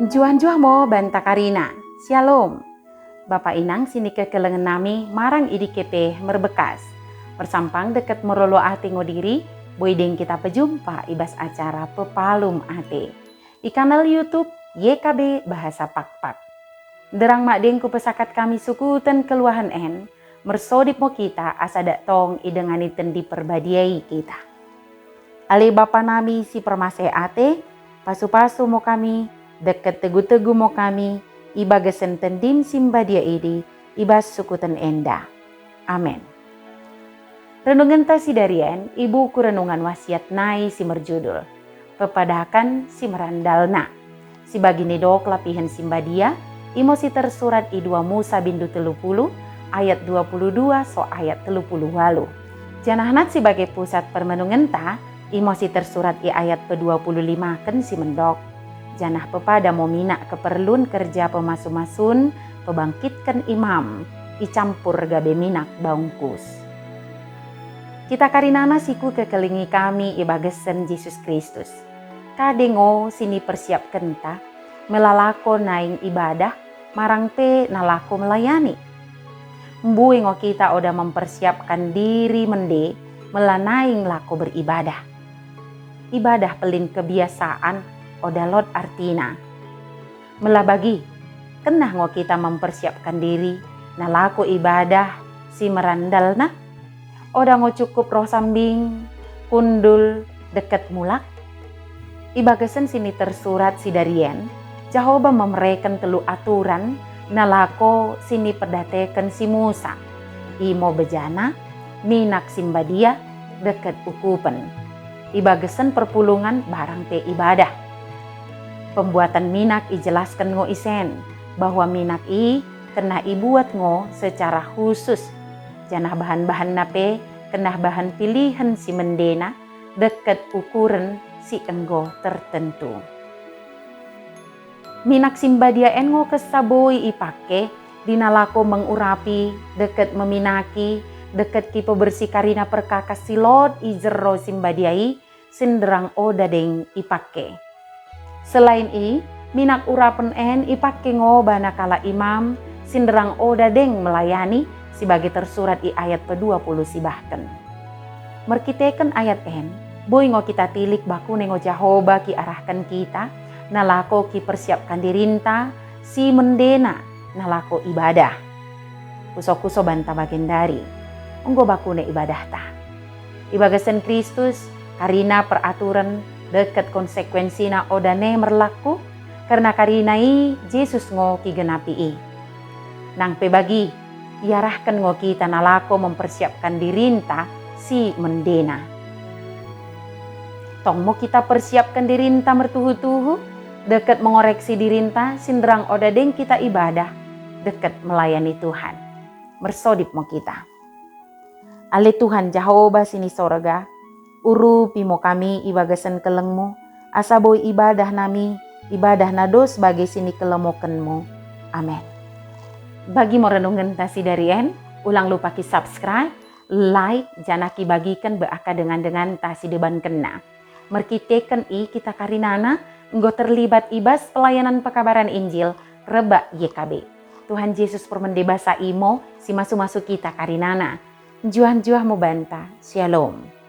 Juan-juan mo banta Karina. Shalom. Bapak inang sini kekelengan nami marang idikepe merbekas. Bersampang deket merolo ate ngodiri, boydeng kita pejumpa ibas acara pepalum ate. Di kanal YouTube YKB Bahasa Pakpak. Derang makdeng ku pesakat kami sukutan keluahan en, mersodip mo kita asadak tong idengani tendi perbadiai kita. Ale bapa nami si permase ate, pasu-pasu mo kami, deket tegu-tegu mo kami, iba gesen tendim simbadia idi, ibas sukutan enda. Amen. Renungan tasi darian, ibu ku renungan wasiat nai si merjudul. Pepadakan si merandalna. Si bagini dok lapihan simbadia, imosi tersurat i 2 Musa bindu 30, ayat 22 so ayat 30 walu. Janahnat sebagai pusat permenungan ta, imosi tersurat i ayat pe-25 kan si mendok. Janah pepada momina keperluan kerja pemasu-masun, pebangkitkan imam, icampur gabe minak baungkus. Kita karinana siku kekelingi kami ibagesen Yesus Kristus. Kadengo sini persiapkan ta, melalako naing ibadah, marang pe nalako melayani. Mbuingo kita oda mempersiapkan diri mende, melanaing lako beribadah. Ibadah pelin kebiasaan, odalot artina. Melabagi, kenah ngo kita mempersiapkan diri, nalaku ibadah, si merandalna. Oda ngo cukup roh sambing, kundul, deket mulak. Ibagasan sini tersurat si darien, Jahoba memereken telu aturan, nalako sini pedateken si Musa. Imo bejana, minak simbadia, deket ukupen. Ibagasan perpulungan barang te ibadah. Pembuatan minak ijelaskan ngo isen, bahwa minak i kena ibuat ngo secara khusus. Janah bahan-bahan nape, kena bahan pilihan si mendena, deket ukuran si enggo tertentu. Minak simbadia engo kesaboi ipake, dinalako mengurapi, deket meminaki, deket kipo bersih karina perkakas silot ijero simbadiai, sinderang oda deng ipake. Selain i, minak urapen en ipake ngobana kala imam, sinderang oda deng melayani, sebagai tersurat i ayat pe-20 si bahkan. Merkiteken ayat en, boy ngo kita tilik baku nengo Jahoba ki arahkan kita, nalako ki persiapkan dirinta, si mendena, nalako ibadah. Kuso-kuso banta bagendari, unggo baku ne ibadah ta. Ibagasan Kristus, karina peraturan, deket konsekuensi na odane merlaku, karena karinai Yesus ngo ki genapi i. Nang pebagi, iarahkan ngo kita nalako mempersiapkan dirinta si mendena. Tong mo kita persiapkan dirinta mertuhu-tuhu, deket mengoreksi dirinta, sinderang odadeng kita ibadah, deket melayani Tuhan. Mersodip mo kita. Ale Tuhan Jahoba sini sorga, urupi mo kami ibagasan kelengmu, asaboy ibadah nami, ibadah nado sebagai sini kelemokenmu. Amin. Bagi mo renungan tasi darien, ulang lupa ki subscribe, like, janaki bagikan beaka dengan tasi deban kena. Merkiteken i kita karinana, enggo terlibat ibas pelayanan pekabaran Injil, reba YKB. Tuhan Yesus permendebasa imo, si masu-masu kita karinana. Juan-juan mo banta, shalom.